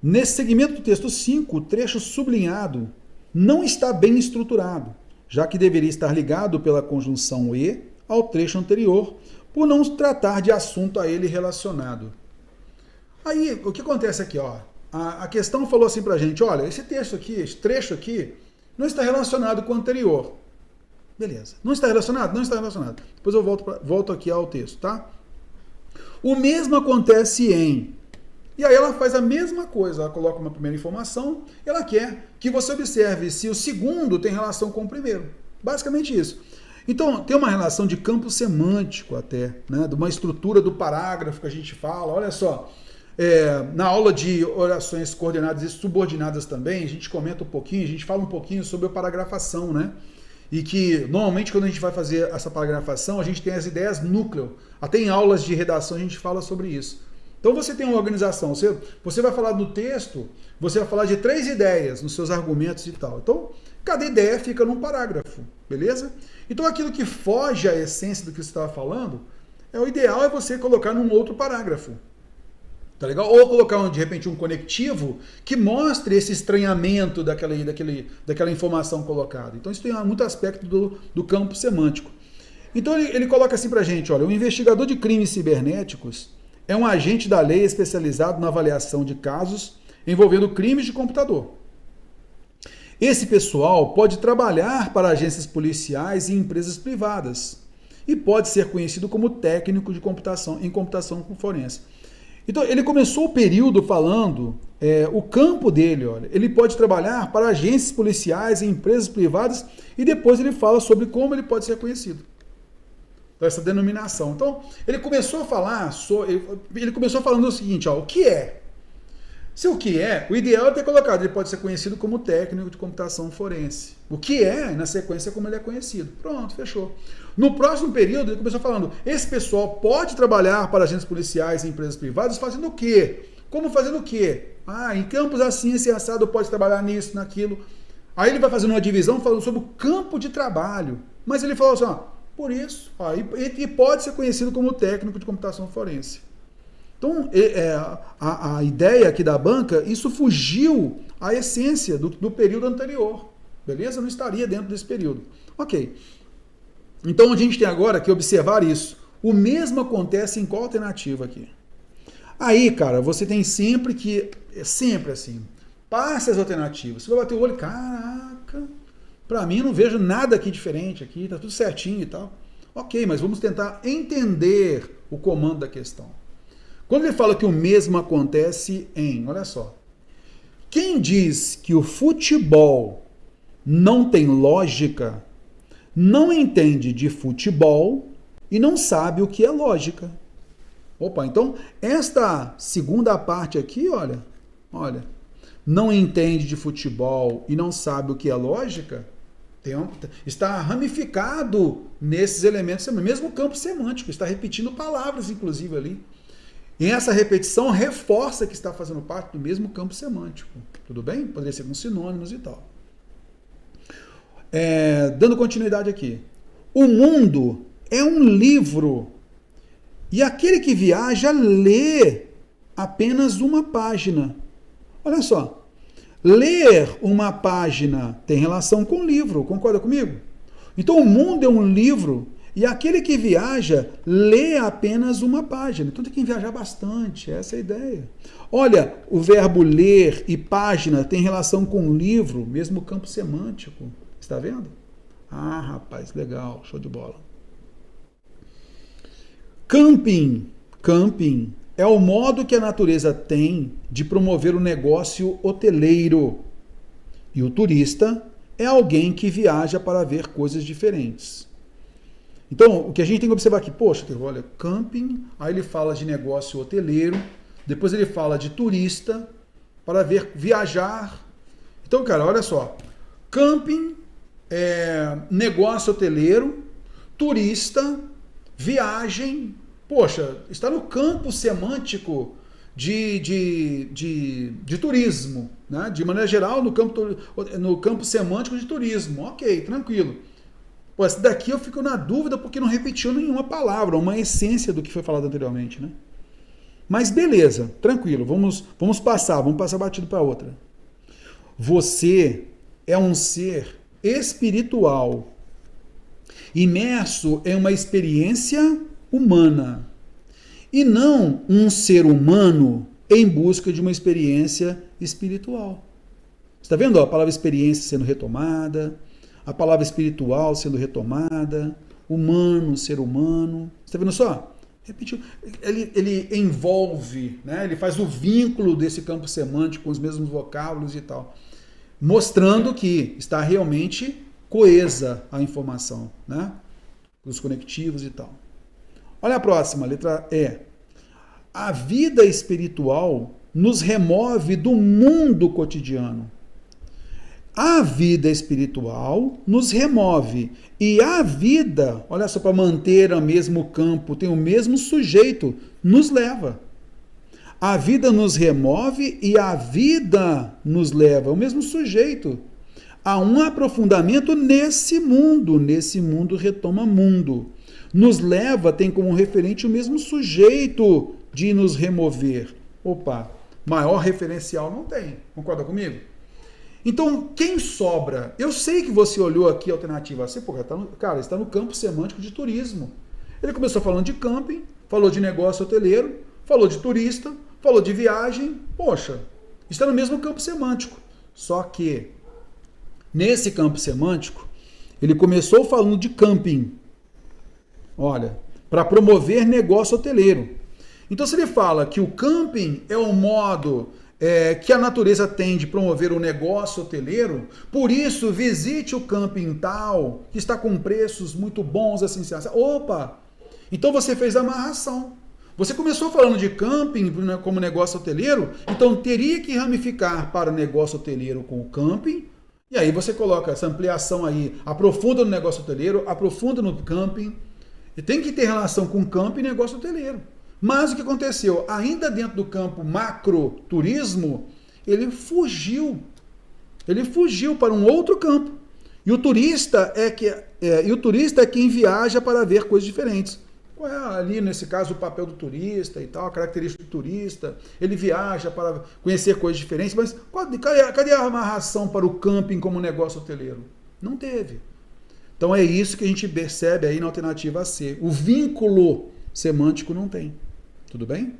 Nesse segmento do texto 5, o trecho sublinhado não está bem estruturado, já que deveria estar ligado pela conjunção e ao trecho anterior, por não tratar de assunto a ele relacionado. Aí, o que acontece aqui, ó? A questão falou assim pra gente, olha, esse texto aqui, esse trecho aqui, não está relacionado com o anterior. Beleza. Não está relacionado? Não está relacionado. Depois eu volto aqui ao texto, tá? O mesmo acontece em... E aí ela faz a mesma coisa, ela coloca uma primeira informação, ela quer que você observe se o segundo tem relação com o primeiro. Basicamente isso. Então, tem uma relação de campo semântico até, né? De uma estrutura do parágrafo que a gente fala, olha só... na aula de orações coordenadas e subordinadas também, a gente comenta um pouquinho, a gente fala um pouquinho sobre a paragrafação, né? E que, normalmente, quando a gente vai fazer essa paragrafação, a gente tem as ideias núcleo. Até em aulas de redação a gente fala sobre isso. Então você tem uma organização, você vai falar no texto, você vai falar de 3 ideias nos seus argumentos e tal. Então, cada ideia fica num parágrafo, beleza? Então aquilo que foge à essência do que você estava falando, o ideal é você colocar num outro parágrafo. Tá legal? Ou colocar, de repente, um conectivo que mostre esse estranhamento daquela informação colocada. Então isso tem muito aspecto do campo semântico. Então ele coloca assim pra gente, olha, o investigador de crimes cibernéticos é um agente da lei especializado na avaliação de casos envolvendo crimes de computador. Esse pessoal pode trabalhar para agências policiais e empresas privadas e pode ser conhecido como técnico de computação em computação forense. Então, ele começou o período falando o campo dele, olha, ele pode trabalhar para agências policiais e empresas privadas e depois ele fala sobre como ele pode ser conhecido. Então, essa denominação. Então, ele começou a falar, ele começou falando o seguinte, ó, o que é? Se o que é, o ideal é ter colocado, ele pode ser conhecido como técnico de computação forense. O que é, na sequência, como ele é conhecido. Pronto, fechou. No próximo período, ele começou falando, esse pessoal pode trabalhar para agentes policiais e empresas privadas fazendo o quê? Como fazendo o quê? Em campos assim, esse assado pode trabalhar nisso, naquilo. Aí ele vai fazendo uma divisão falando sobre o campo de trabalho. Mas ele falou assim, por isso, e pode ser conhecido como técnico de computação forense. Então, a ideia aqui da banca, isso fugiu à essência do período anterior. Beleza? Não estaria dentro desse período. Ok. Então, a gente tem agora que observar isso. O mesmo acontece em qual alternativa aqui? Aí, cara, você tem sempre assim, passe as alternativas. Você vai bater o olho, caraca, pra mim não vejo nada aqui diferente aqui, tá tudo certinho e tal. Ok, mas vamos tentar entender o comando da questão. Quando ele fala que o mesmo acontece olha só, quem diz que o futebol não tem lógica, não entende de futebol e não sabe o que é lógica. Opa, então esta segunda parte aqui, olha, não entende de futebol e não sabe o que é lógica, está ramificado nesses elementos, mesmo campo semântico, está repetindo palavras, inclusive, ali. E essa repetição reforça que está fazendo parte do mesmo campo semântico. Tudo bem? Poderia ser com sinônimos e tal. Dando continuidade aqui. O mundo é um livro e aquele que viaja lê apenas uma página. Olha só. Ler uma página tem relação com o livro, concorda comigo? Então o mundo é um livro e aquele que viaja lê apenas uma página. Então tem que viajar bastante, essa é a ideia. Olha, o verbo ler e página tem relação com livro, mesmo campo semântico. Está vendo? Rapaz, legal, show de bola. Camping é o modo que a natureza tem de promover o negócio hoteleiro. E o turista é alguém que viaja para ver coisas diferentes. Então, o que a gente tem que observar aqui, poxa, olha, camping, aí ele fala de negócio hoteleiro, depois ele fala de turista, para viajar. Então, cara, olha só, camping, negócio hoteleiro, turista, viagem, poxa, está no campo semântico de turismo, né? De maneira geral, no campo semântico de turismo. Ok, tranquilo. Pô, esse daqui eu fico na dúvida porque não repetiu nenhuma palavra, uma essência do que foi falado anteriormente, né? Mas beleza, tranquilo, vamos passar batido para outra. Você é um ser espiritual, imerso em uma experiência humana, e não um ser humano em busca de uma experiência espiritual. Está vendo a palavra experiência sendo retomada, a palavra espiritual sendo retomada, humano, ser humano. Está vendo só? Repetiu. Ele envolve, né? Ele faz o vínculo desse campo semântico com os mesmos vocábulos e tal, mostrando que está realmente coesa a informação, né? Os conectivos e tal. Olha a próxima, letra E. A vida espiritual nos remove do mundo cotidiano. A vida espiritual nos remove. E a vida, olha só, para manter o mesmo campo, tem o mesmo sujeito, nos leva. A vida nos remove e a vida nos leva, o mesmo sujeito. Há um aprofundamento nesse mundo retoma mundo. Nos leva tem como referente o mesmo sujeito de nos remover. Opa, maior referencial não tem. Concorda comigo? Então, quem sobra? Eu sei que você olhou aqui a alternativa C, porque cara, está no campo semântico de turismo. Ele começou falando de camping, falou de negócio hoteleiro, falou de turista, falou de viagem. Poxa, está no mesmo campo semântico. Só que, nesse campo semântico, ele começou falando de camping. Olha, para promover negócio hoteleiro. Então, se ele fala que o camping é o modo que a natureza tem de promover o negócio hoteleiro, por isso visite o camping tal, que está com preços muito bons, assim. Opa! Então você fez a amarração. Você começou falando de camping como negócio hoteleiro, então teria que ramificar para o negócio hoteleiro com o camping, e aí você coloca essa ampliação aí, aprofunda no negócio hoteleiro, aprofunda no camping, e tem que ter relação com camping e negócio hoteleiro. Mas o que aconteceu? Ainda dentro do campo macro-turismo, ele fugiu. Ele fugiu para um outro campo. E o turista é quem viaja para ver coisas diferentes. Qual é ali, nesse caso, o papel do turista e tal, a característica do turista? Ele viaja para conhecer coisas diferentes, mas cadê a amarração para o camping como negócio hoteleiro? Não teve. Então é isso que a gente percebe aí na alternativa C. O vínculo semântico não tem. Tudo bem?